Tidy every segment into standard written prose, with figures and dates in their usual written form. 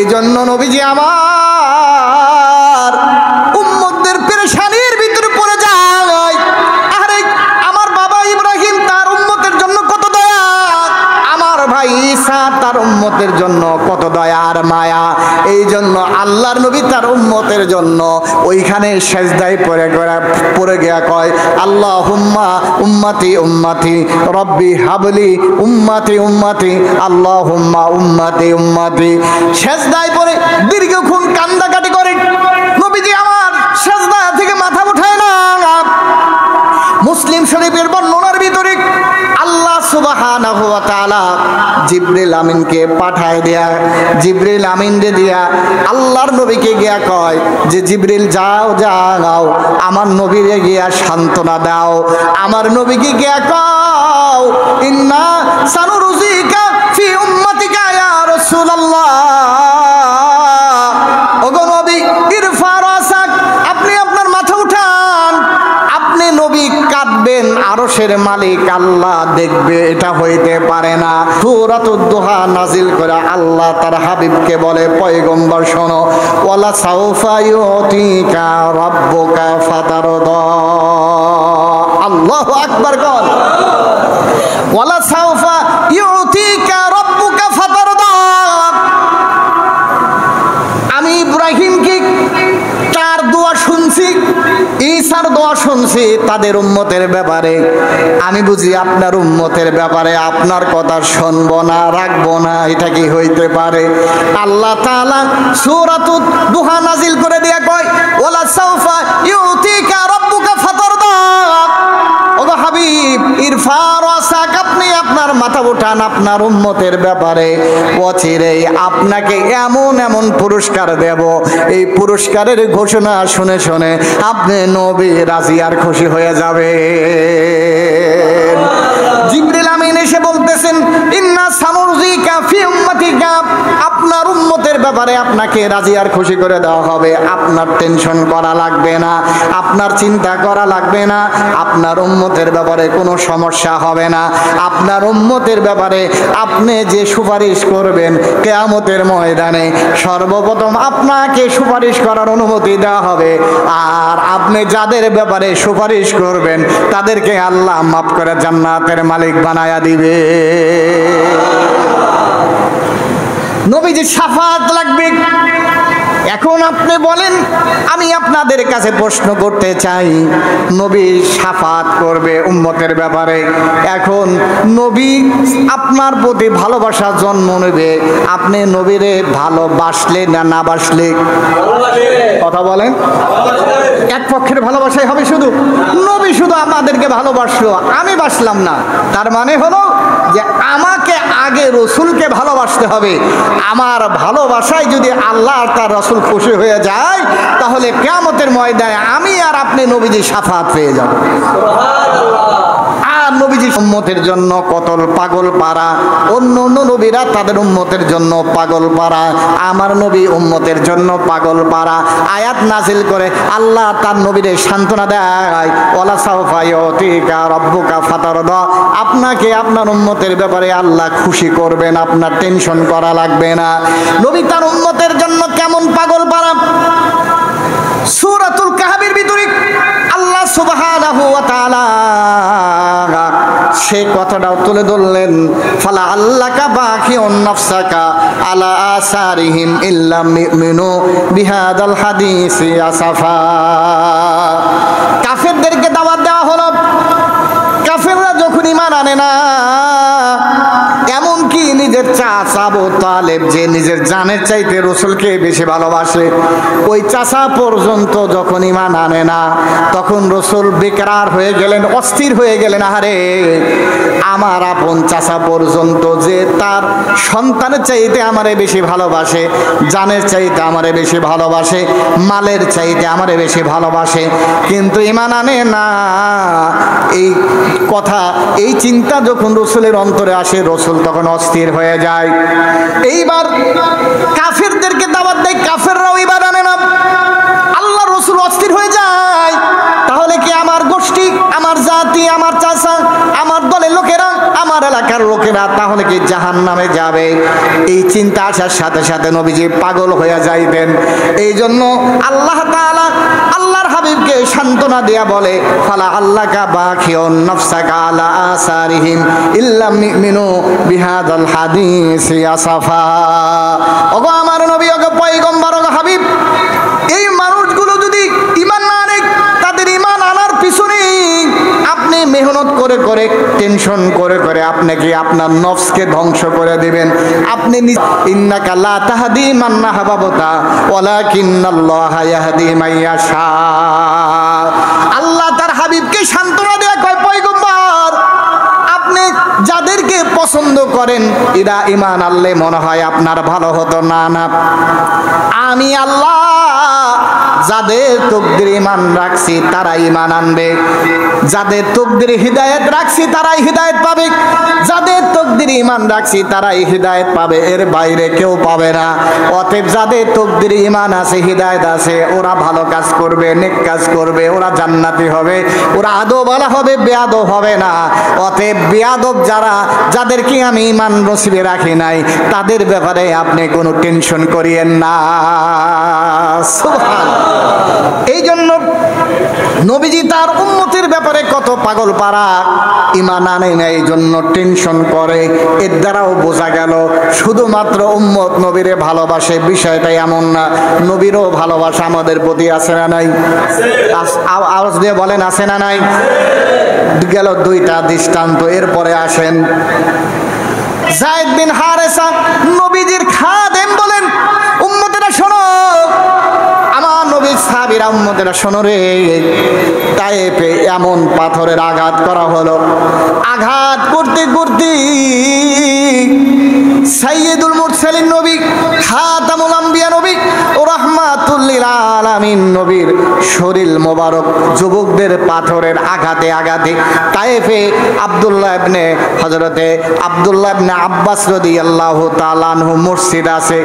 এই জন্য নবীজি আমার উম্মতদের পেরেশানির ভিতরে পড়ে যায়। আরে আমার বাবা ইব্রাহিম তার উম্মতের জন্য কত দয়া, আমার ভাই ঈসা তার উম্মতের জন্য কত দয়া আর মায়া। এই জন্য আল্লাহর নবী তার উম্মতের জন্য ওইখানে সেজদায় পড়ে গিয়া কয়, আল্লাহুম্মা উম্মতি উম্মতি রব্বি হাবলি উম্মতি উম্মতি আল্লাহুম্মা উম্মতি উম্মতি। সেজদায় পড়ে দীর্ঘক্ষণ কান্দাকাটি করে নবীজি আমার সেজদা থেকে মাথা উঠায় না। মুসলিম শরীফের বর্ণনার ভিতরে আল্লাহ সুবহানাহু ওয়া তাআলা জিবরিল আমিনকে পাঠায় দেয়া, জিবরিল আমিনকে দিয়া আল্লাহর নবীকে গিয়া কয় যে জিবরিল যাও যাও আমার নবীরে গিয়া সান্ত্বনা দাও। আমার নবীকে গিয়া কও ইন্না সানুরুজিকা ফি উম্মতিকা ইয়া রাসূলুল্লাহ। ওগো নবী ইরফা রাসাক, আপনি আপনার মাথা উঠান। আপনি নবী কাঁদবেন, আরশের মালিক আল্লাহ দেখবে, এটা হইতে পারে না। সূরাতুদ দুহা নাজিল করে আল্লাহ তার হাবিবকে বলে, পয়গম্বর শোনো, ওয়ালা সাউফা ইউতিকা রাব্বুকা ফাতারদা। আল্লাহু আকবার বল, ওয়ালা সাউফা ইউতিকা রাব্বুকা ফাতারদা। আমি ইব্রাহিমকে তার দোয়া শুনছি, ঈসার দোয়া শুনছি তাদের উম্মতের ব্যাপারে। আমি বুঝি আপনার উম্মতের ব্যাপারে আপনার কথা শুনবো না, রাখবো না, এটা কি হইতে পারে? আল্লাহ তাআলা সূরাতুদ দুহা নাজিল করে দিয়া কয়, ওয়ালা সাউফা ইউতিকা রাব্বুকা ফাতারদা। ওগো হাবিব ইরফা রাসাক, আপনি আপনার মাথা উঠান আপনার উম্মতের ব্যাপারে। অচিরেই আপনাকে এমন এমন পুরস্কার দেব, এই পুরস্কারের ঘোষণা শুনে শুনে আপনি নবী রাজি আর খুশি হয়ে যাবে। জিবরিল আমিন এসে বলতেছেন, ইন্না সানুরজিকা ফি উম্মতিকা, আপনার উম্মতের ব্যাপারে আপনাকে রাজি আর খুশি করে দেওয়া হবে। আপনার টেনশন করা লাগবে না, আপনার চিন্তা করা লাগবে না, আপনার উম্মতের ব্যাপারে কোনো সমস্যা হবে না। আপনার উম্মতের ব্যাপারে আপনি যে সুপারিশ করবেন কিয়ামতের ময়দানে সর্বপ্রথম আপনাকে সুপারিশ করার অনুমতি দেওয়া হবে। আর আপনি যাদের ব্যাপারে সুপারিশ করবেন তাদেরকে আল্লাহ মাফ করে জান্নাতের মালিক বানায়া দিবে। নবীজি শাফাত লাগবে। এখন আপনি বলেন, আমি আপনাদের কাছে প্রশ্ন করতে চাই, নবী শাফাত করবে উম্মতের ব্যাপারে। এখন নবী আপনার প্রতি ভালোবাসা জন্ম নেবে, আপনি নবীরে ভালোবাসলে না না বাসলে? কথা বলেন, এক পক্ষের ভালোবাসাই হবে শুধু? নবী শুধু আমাদেরকে ভালোবাসলো, আমি বাসলাম না, তার মানে হলো যে আমাকে আগে রসুলকে ভালোবাসতে হবে। আমার ভালোবাসায় যদি আল্লাহ আর তার রসুল খুশি হয়ে যায়, তাহলে কিয়ামতের ময়দানে আমি আর আপনি নবীজি শাফাত পেয়ে যাব। আর নবীজি উম্মতের জন্য কতল পাগল পারা, অন্য অন্য নবীরা তাদের উম্মতের জন্য পাগল পারা, আমার নবী উম্মতের জন্য পাগল পারা। আয়াত নাজিল করে আল্লাহ তার নবীরে সান্ত্বনা দেয়, ওয়ালা সাউফা ইউতিকা রাব্বুকা ফাতারদা। আপনাকে আপনার উম্মতের ব্যাপারে আল্লাহ খুশি করবেন, আপনার টেনশন করা লাগবে না। নবী তার উম্মতের জন্য কেমন পাগল পারা, সূরাতুল কাহফের ভিতরে আল্লাহ সুবহানাহু ওয়া তাআলা সেই কথাটাও তুলে ধরলেন, ফালা আল্লাকা বাকিউন নাফসাকা আলা আসারিহিম ইল্লাম ইউমিনু বিহাদাল হাদিসি আসাফা। কাফেরদেরকে দাওয়াত দেওয়া হলো, কাফেররা যখন ঈমান আনে না, এমনকি নিজের চাচা আবু তালেব যে নিজের জানের চাইতে রসুলকে বেশি ভালোবাসে, ওই চাচা পর্যন্ত যখন ঈমান আনে না, তখন রসুল বেকরার হয়ে গেলেন, অস্থির হয়ে গেলেন। আরে আমার আপন চাচা পর্যন্ত যে তার সন্তানের চাইতে আমারে বেশি ভালোবাসে, জানের চাইতে আমারে বেশি ভালোবাসে, মালের চাইতে আমারে বেশি ভালোবাসে, কিন্তু ঈমান আনে না। এই কথা, এই চিন্তা যখন রসুলের অন্তরে আসে, রসুল তখন অস্থির হয়ে যায়। এইবার কাফেরদেরকে দাওয়াত দেয়, কাফেররাও ঈমান আনে না, আল্লাহ রসুল অস্থির হয়ে যায়। তাহলে কি আমার গোষ্ঠী, আমার জাতি, আমার চাচা, আমার দলের লোকেরা, আমার এলাকার লোকেরা উম্মতেরা তাহলে কি জাহান্নামে যাবে? এই চিন্তা আসার সাথে সাথে নবীজি পাগল হয়ে যাইতেন। এই জন্য আল্লাহ তাআলা আল্লাহর হাবিবকে সান্ত্বনা দেয়া বলে, ফালা আল্লাকা বাখিউন নাফসাকা আলা আসারিহিম ইল্লাম মিনু বিহাদাল হাদিসি আসাফা। ওগো আমার নবী, ওগো পয়গম্বর, ওগো হাবিব, এই মানুষগুলো যদি ঈমান না আনে, তাদের ঈমান আনার পিছনে আপনি মেহনত করে করে, টেনশন করে করে আপনি কি আপনার নফসকে ধ্বংস করে দিবেন। আপনি ইন্নাকা লা তাহদি মান আহবাবতা ওয়ালাকিন্নাল্লাহা ইয়াহদি মান ইয়াশা। আল্লাহ তার হাবিবকে সান্ত্বনা দেয়া কয়, পয়গম্বর, আপনি যাদেরকে পছন্দ করেন এরা ঈমান আনলে মনে হয় আপনার ভালো হতো। না না, আমি আল্লাহ যাদের তকদিরে ঈমান রাখছি তারা ঈমান আনবে, যাদের তকদিরে হিদায়াত রাখছি তারাই হিদায়াত পাবে, যাদের তকদিরে ঈমান রাখছি তারাই হিদায়াত পাবে, এর বাইরে কেউ পাবে না। অতএব যাদের তকদিরে ঈমান আছে, হিদায়াত আছে, ওরা ভালো কাজ করবে, নেক কাজ করবে, ওরা জান্নাতি হবে, ওরা আদবওয়ালা হবে, বেয়াদব হবে না। অতএব বেয়াদব যারা, যাদেরকে আমি ঈমান নসিবে রাখি নাই, তাদের ব্যাপারে আপনি কোনো টেনশন করিয়েন না। সুবহানাল্লাহ। এই জন্য নবীজি তার উম্মতের ব্যাপারে কত পাগল পারা, ঈমান আনে না, এই জন্য টেনশন করে। এর দ্বারাও বোঝা গেল শুধুমাত্র উম্মত নবীরে ভালোবাসে বিষয়টা এমন না, নবীরও ভালোবাসা আমাদের প্রতি আছে না নাই? আওয়াজ দিয়ে বলেন, আছে না নাই? গেল দুইটা দৃষ্টান্ত। এরপরে আসেন যায়েদ বিন হারেসা, নবীজির খাদেম, বলেন, উম্মতেরা শোনো, আমার নবীর সাহাবীরা, উম্মতেরা শোনো রে, তায়েফে এমন পাথরের আঘাত করা হলো, আঘাত করতে করতে সাইয়্যিদুল মুরসালিন নবী, খাতামুল আম্বিয়া নবী ও রাহমাতুল লিল আলামিন নবীর শরীর মোবারক যুবকদের পাথরের আঘাতে আঘাতে তায়েফে আব্দুল্লাহ ইবনে হযরতে আব্দুল্লাহ ইবনে আব্বাস রাদিয়াল্লাহু তাআলা আনহু মসজিদ আছে,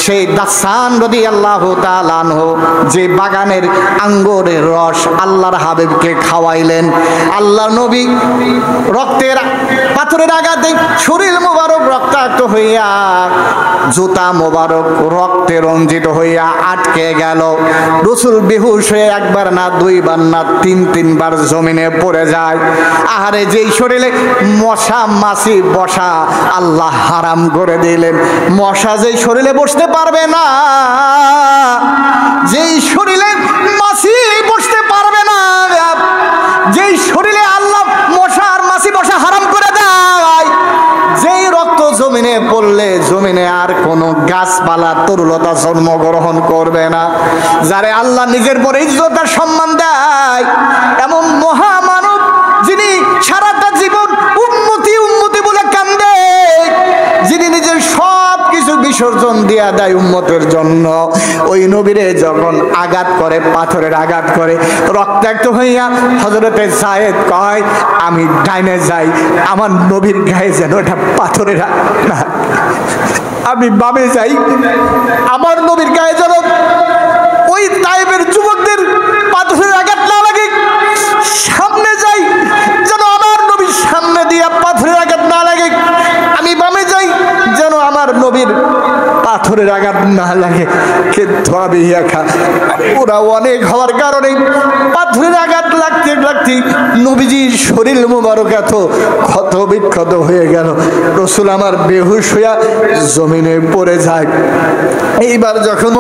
সেই দাসান রাদিয়াল্লাহু তাআলা আনহু যে বাগানের আঙ্গুরের রস আল্লাহর হাবিবকে খাওয়াইলেন। আল্লাহর নবী রক্তের পাথরের আঘাতে শরীর মোবারক রক্তাক্ত হইয়া, জুতা মোবারক রক্তে রঞ্জিত হইয়া আটকে গেল। রাসূল বেহুশ হয়ে একবার না, দুইবার না, তিনবার জমিনে পড়ে যায়। আহারে, যেই শরীরে মশা মাছি বসা আল্লাহ হারাম করে দিলেন, মশা যেই শরীরে বসতে পারবে না, যেই শরীরে মাছি বসতে পারবে না, যেই শরীরে আল্লাহ মশা আর মাছি বসা হারাম করে দেয়, যেই রক্ত জমিনে পড়লে জমিনে আর কোনো গাছপালা তরুলতা জন্মগ্রহণ করবে না, যারে আল্লাহ নিজের পরে ইজ্জত আর সম্মান দেয়, এমন মহামানব যিনি সারাটা জীবন উম্মতি উম্মতি বলে কান্দে, যিনি নিজের সব কিছু বিসর্জন দিয়া দেয় উম্মতের জন্য, ওই নবীরে যখন আঘাত করে, পাথরের আঘাত করে, রক্তাক্ত হইয়া হযরতে যায়েদ কয়, আমি ডাইনে যাই, আমার নবীর গায়ে যেন এটা পাথরের না, আমি বামে যাই, আমার নবীর গায়ে যেন ওই তায়েফের যুবকদের পাথরের আঘাত না লাগে, সামনে যাই যেন আমার নবীর সামনে দিয়া পাথরের আঘাত না লাগে, আমি বামে যাই যেন আমার নবীর পাথরের আঘাত না লাগে। কিন্তু আমি একা, ওরা অনেক হওয়ার কারণে পাথরের আঘাত লাগতে লাগতে নবীজির শরীর মোবারক এত ক্ষত বিক্ষত হয়ে গেল, রাসূল আমার বেহুশ হইয়া জমিনে পড়ে যায়। এইবার যখন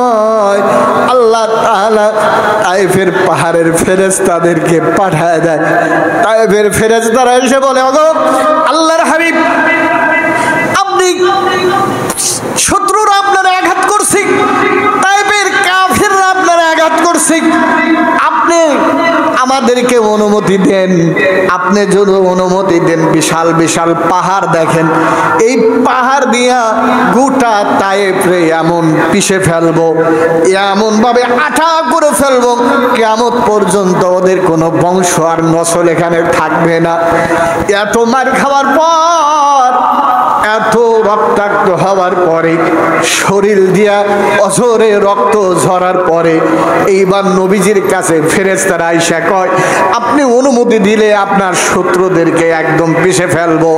আল্লাহ তাআলা তায়েফের পাহাড়ের ফেরেশতাদেরকে পাঠায় দেয়, তায়েফের ফেরেশতারা এসে বলে, ওগো আল্লাহর হাবিব, আপনি শত্রুরা আপনারা আঘাত করছে, তায়েফের কাফিররা আপনারা আঘাত করছে, আপনি আমাদেরকে অনুমতি দেন, আপনি যদি অনুমতি দেন বিশাল বিশাল পাহাড় দেখেন, এই পাহাড় দিয়া গোটা তায়েফে এমন পিষে ফেলবো, এমন ভাবে আঠা করে ফেলবো, কিয়ামত পর্যন্ত ওদের কোনো বংশ আর নসল এখানে থাকবে না। এত মার খাওয়ার পর, এত রক্তাক্ত হওয়ার পরে, শরীর দিয়া অঝরে রক্ত ঝরার পরে, এইবার নবীজির কাছে ফেরেশতারা আইসা কয়, আপনি অনুমতি দিলে আপনার শত্রুদেরকে একদম পিষে ফেলবো,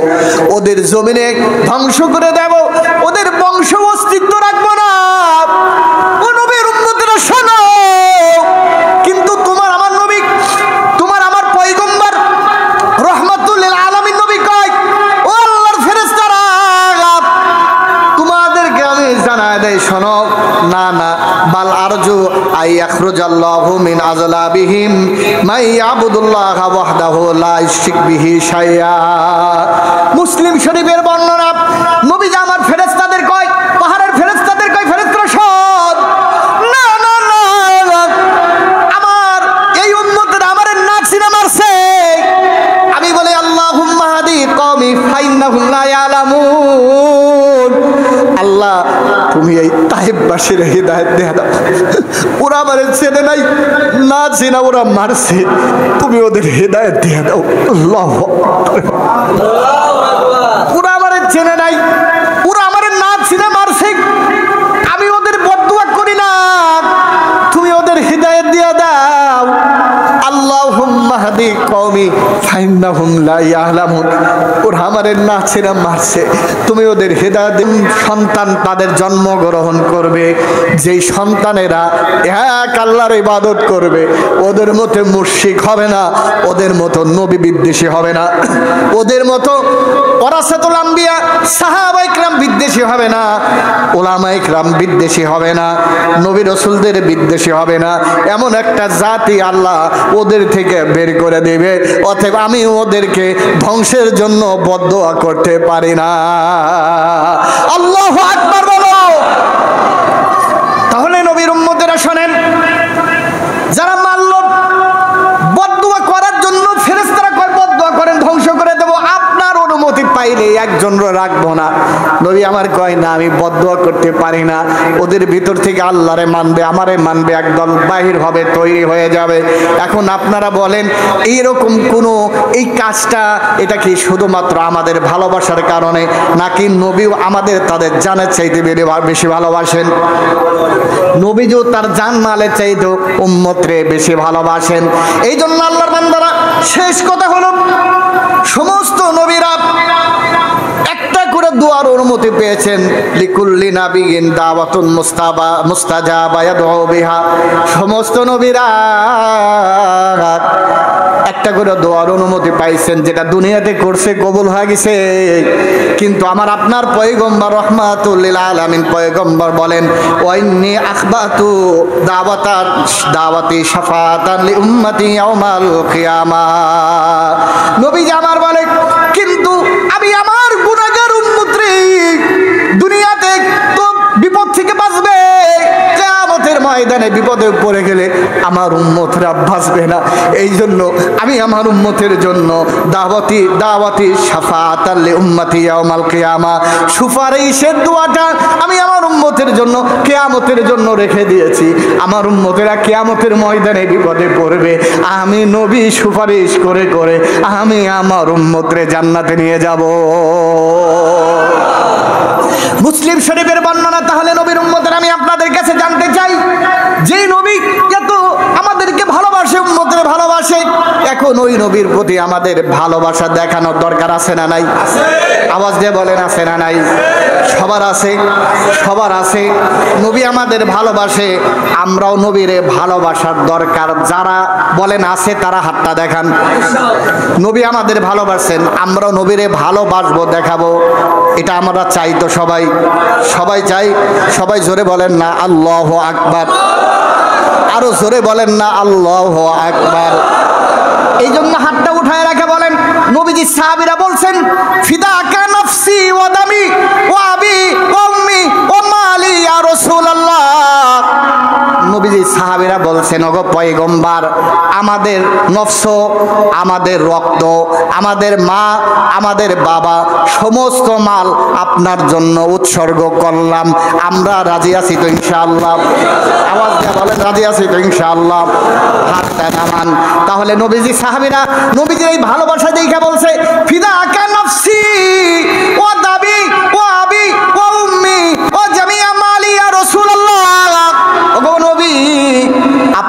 ওদের জমিনে ধ্বংস করে দেব, ওদের বংশ অস্তিত্ব রাখবো না। ও নবীর উম্মতেরা শোনো, কিন্তু তোমার আমার নবী, তোমার আমার পয়গম্বর রহমাতুল লিল আলামিন নবী কয়, ও আল্লাহর ফেরেশতারা, তোমাদেরকে আমি জানায় দেই, শোনো, না না, বাল আরজু আই ইয়াখরুজাল্লাহু মিন আযলাবিহিম মাই ইয়াবুদুল্লাহ ওয়াহদাহু লা ইউশরিক বিহি শাইআ। মুসলিম শরীফের বর্ণনা, নবীজি আমার ফেরেশতাদের কয়, পাহাড়ের ফেরেশতাদের কয়, ফেরেশতারা শোন, না না না, আমার এই উম্মতের আমার নাক সিনা মারছে। আমি বলি আল্লাহুম্মা হাদি কওমি ফাইন্নাহুম লা ইয়ালামুন। আল্লাহ, তুমি এই তাইববাসীর হিদায়াত দিয়ে দাও, ওরা আমারে চেনে নাই, না চেনা ওরা মারছে, তুমি ওদের হিদায়াত দিয়ে দাও। আল্লাহু আকবার। ওরা আমারে চেনে নাই, ওরা আমারে না চেনে মারছে, আমি ওদের বদদুয়া করি না, তুমি ওদের হিদায়াত দিয়ে দাও। আল্লাহুম্মা হাদি কওমি ফাইন্নাহুম লা ইয়ালামুন। ওরা আমারে না চেনা মারছে, তুমি ওদের হিদায়াত। সন্তান তাদের জন্মগ্রহণ করবে, যেই সন্তানেরা এক আল্লাহর ইবাদত করবে, ওদের মতো মুশরিক হবে না, ওদের মতো নবী বিদ্বেষী হবে না, ওদের মতো ওয়ারাসাতুল আম্বিয়া সাহাবায়ে কেরাম বিদ্বেষী হবে না, উলামায়ে কেরাম বিদ্বেষী হবে না, নবী রাসূলদের বিদ্বেষী হবে না। এমন একটা জাতি আল্লাহ ওদের থেকে বের করে দেবে। অতএব আমি ওদেরকে ধ্বংসের জন্য বদদুয়া করতে পারি না। আল্লাহু আকবার বলো। তাহলে নবীর উম্মতেরা শোনেন, যারা মানল বদদুয়া করার জন্য ফেরেশতারা কয় বদদুয়া করেন, ধ্বংস করে দেব, আপনার অনুমতি পাইলে একজন রাখবো না। নবী আমার কয় না, আমি বদদুয়া করতে পারি না। ওদের ভিতর থেকে আল্লাহরে মানবে, আমারে মানবে, একদল বাহির হবে, তৈরি হয়ে যাবে। এখন আপনারা বলেন, এইরকম কোনো এই কাজটা, এটা কি শুধুমাত্র আমাদের ভালোবাসার কারণে, নাকি নবীও আমাদের তাদের জানের চাইতে বেশি ভালোবাসেন? নবীও তার জান মালের চাইতে উম্মতরে বেশি ভালোবাসেন। এই জন্য আল্লাহর বান্দারা, শেষ কথা হলো, সমস্ত নবীরা একটা করে দোয়ার অনুমতি পেয়েছেন। লিকুল্লি নাবিয়িন দাওয়াতুন মুস্তাজাবা ইয়াদউ বিহা। সমস্ত নবীরা একটা করে দোয়ার অনুমতি পাইছেন, যেটা দুনিয়াতে করছে কবুল হয়ে গেছে। কিন্তু আমার আপনার পয়গম্বর রহমাতুল লিল আলামিন পয়গম্বর বলেন, ওয়াইন্নী আখবাতু দাওয়াতি শাফাআতান লি উম্মতি ইয়াউমাল কিয়ামাহ। নবীজি আমার বলে, কিন্তু আমি আমার গুনাহগার উম্মতরে দুনিয়াতে তো বিপদ থেকে বাঁচবে, কিয়ামতের ময়দানে বিপদে পড়ে গেলে আমার উম্মতরা বাঁচবে না। এই জন্য আমি আমার উম্মতের জন্য দাওয়াতি শাফাআতান লি উম্মতি ইয়াউমাল কিয়ামাহ, সুপারিশের দোয়াটা আমি আমার উম্মতের জন্য কিয়ামতের জন্য রেখে দিয়েছি। আমার উম্মতেরা কিয়ামতের ময়দানে বিপদে পড়বে, আমি নবী সুপারিশ করে করে আমি আমার উম্মতরে জান্নাতে নিয়ে যাব। মুসলিম শরীফের বর্ণনা। তাহলে নবীর উম্মতের আমি আপনাদের কাছে জানতে চাই, যে নবী এত আমাদেরকে ভালোবাসে, উম্মতের ভালোবাসে, এখন ওই নবীর প্রতি আমাদের ভালোবাসা দেখানোর দরকার আছে না নাই? আওয়াজ দিয়ে বলেন, আছে না নাই? সবার আছে, সবার আছে। নবী আমাদের ভালোবাসে, আমরাও নবীরে ভালোবাসার দরকার। যারা বলেন আছে, তারা হাতটা দেখান। নবী আমাদের ভালোবাসেন, আমরাও নবীরে ভালোবাসবো, দেখাবো। এটা আমরা চাই তো সবাই, সবাই চাই। সবাই জোরে বলেন না আল্লাহু আকবার। আরো জোরে বলেন না আল্লাহু আকবার। এই জন্য হাতটা উঠায় রাখে বলেন, নবীজি সাহাবীরা বলছেন, ফিদাকা নাফসি ওয়া দামি ওয়া আবি ওয়া উম্মি ওয়া মালি ইয়া রাসূলুল্লাহ। নবীজি সাহাবীরা বলছেন, ওগো পয়গম্বর, আমাদের নফস, আমাদের রক্ত, আমাদের মা, আমাদের বাবা, সমস্ত মাল আপনার জন্য উৎসর্গ করলাম। আমরা রাজি আছি তো ইনশাআল্লাহ? আওয়াজ দিয়ে বলেন, রাজি আছি তো ইনশাআল্লাহ? হাতটা নামান। তাহলে নবীজি সাহাবীরা নবীজির এই ভালোবাসা দেখে বলছে, ফিদাকা নাফসি ওয়া দাবি ওয়া আবি ওয়া উম্মি ওয়া জামিয়া মালি ইয়া রাসূলুল্লাহ। ওগো নবী,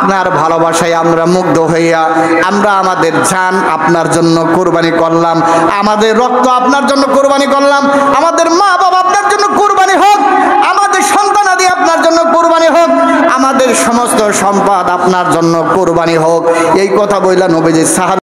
আপনার ভালোবাসায় আমরা মুগ্ধ হইয়া আমরা আমাদের জান আপনার জন্য কোরবানি করলাম, আমাদের রক্ত আপনার জন্য কোরবানি করলাম, আমাদের মা বাবা আপনার জন্য কোরবানি হোক, আমাদের সন্তানাদি আপনার জন্য কোরবানি হোক, আমাদের সমস্ত সম্পদ আপনার জন্য কোরবানি হোক। এই কথা বইলা নবীজি সাহাবা